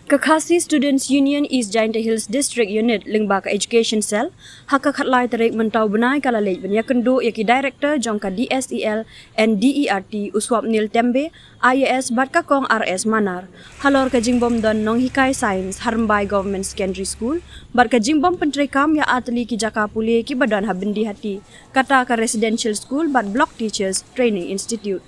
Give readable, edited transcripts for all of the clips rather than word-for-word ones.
Kakasi Students Union East Jaintia Hills District Unit Lingbaka Education Cell haka khatlai tarik mentau benai kala lej benya kendo yaki Director jongka DSEL and DERT Uswap Nil Tembe IAS Batka Kong RS Manar halor ka jingbom don nong hikai science Harmbai Government Secondary School bar ka jingbom pentri kam ya atli ki jaka puli ki badan habindi hati kata ka residential school bat block teachers training institute.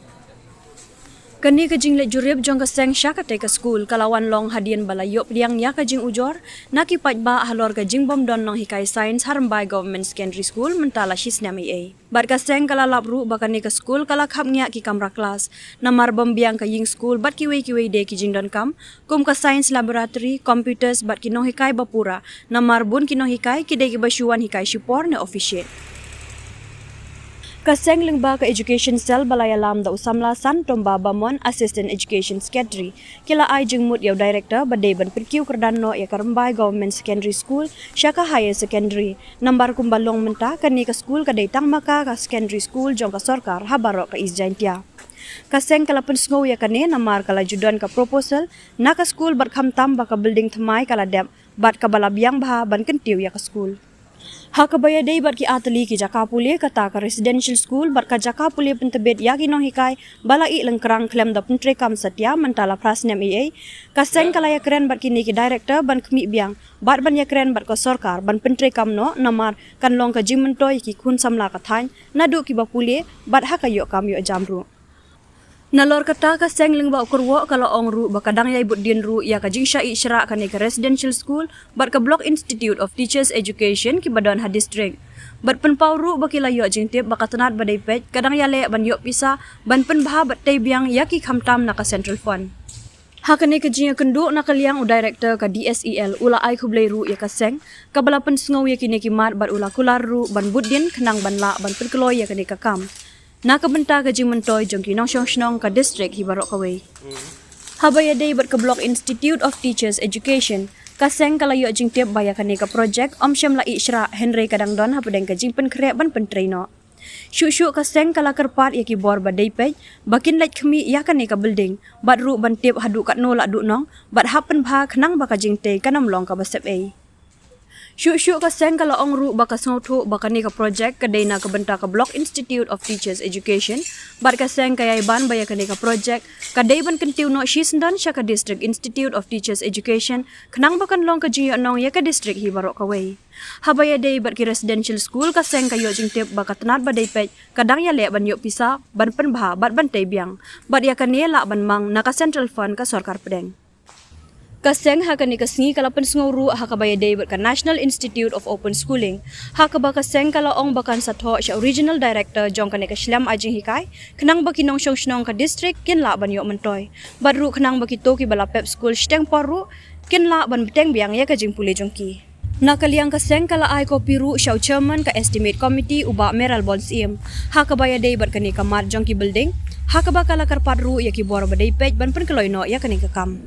Kani ka jing le jurib jong ka seng syaka te ka school kalawan long hadian balayop liang ya ka jing ujor nakipat ba halor ka jing bom don nong hikai science Harmbai Government Secondary School mentala shisnam AA. Bar ka seng kala labru bakani ka school kala khap ngya ki kamra kelas namar bom biang ka ying school bat kiwe de ki jing don kam kum ka science laboratory computers bat ki nong hikai bapura namar bun ki nong hikai ki de ki basyuan hikai shipor ne officiate. Kaseng Lingbaka Education Cell Balaya Lam da Usamla San Tomba Bamon Assistant Education Secretary kila ai jengmut yaw Director badai ban perkiu kerdanno ya Harmbai Government Secondary School Shaka Higher Secondary nambar kumbalong menta kani ka school kadai tang maka ka secondary school jong ka sorkar habarok ka East Jaintia. Kaseng kala pensngau ya kane namar kala judan ka proposal na ka school bat kham tam ba ka building thamai kala dep bat ka balabiang bha ban kentiu ya ka school. Hakabaya day bat ki atli ki jaka puli kata ka residential school bat ka jaka puli pentebet yaki nong hikai balai lengkrang klem da pentre kam satya mentala prasnem AA kaseng kala ya keren bat kini ki director ban kemi biang bat ban ya keren bat ko sorkar ban pentre kam no namar kan long ka jimentoy ki khun samla ka thain nadu ki ba puli bat hakayo kam yo jamru. Nalor kata ka seng lingba ukurwo kalau ong ru bakadang yai budin ru ya ka jingsha isyra kani ka residential school bat ka Block Institute of Teachers Education ki badan ha district bat penpau ru bakila yo jingtip bakatanat badai pet kadang yale ban yo pisa ban penbah bat tay biang yaki khamtam na ka central fund. Hakane ka jinga kendu na kaliang u director ka DSEL ula ai khublai ru ya ka seng ka balapan sngau ya kini ki mat bat ula kular ru ban budin khnang ban la ban perkloy ya kani ka kam. Nakabenta ka jing mentoy jong ki nong snong ka district hibarok kaway. Habaya day bat ka Block Institute of Teachers Education kaseng kalayo jing tiap baya kani ka project omsyam la isyra Henry kadangdon hapadeng ka jing penkre ban pentraino. Syuk kaseng kala kerpat ya ki bor badai pej bakin lait khmi ya kani ka building bat ru ban tip hadu kat no la du nong bat hapen bha khnang ba ka jing te kanam long ka basep a. Syuk kaseng kala ong ru baka snothu bakani ka project kadai na ka benta ka Block Institute of Teachers Education bat kaseng kayai ban baya kani ka project kadai ban kentiu no shisndan syaka District Institute of Teachers Education khnang bakan long ka jiyo nong ya ka district hibarok kaway. Habaya day bat ki residential school kaseng kayo jingtip baka tanat badai pej kadang ya le ban yo pisa ban penbha bat ban tay biang bat ya kani la ban mang na ka central fund ka sorkar pedeng. Kaseng hakani kasngi kala pensnguru hakabaya day bat ka National Institute of Open Schooling hakaba kaseng kala ong bakan sa tho siya original director jong kani ka Shlam ajing hikai khnang baki nong snong ka district kin la ban yo mentoy badru khnang baki to ki bala pep school steng paru kin la ban beteng biang ya ka jing puli jongki. Nakaliang kaseng kala ai ko piru siya chairman ka estimate committee uba Meral Bonds im hakabaya day bat kani ka mat jongki building hakaba kala karpat ru ya ki bor badai pej ban penkeloy no ya kani ka kam.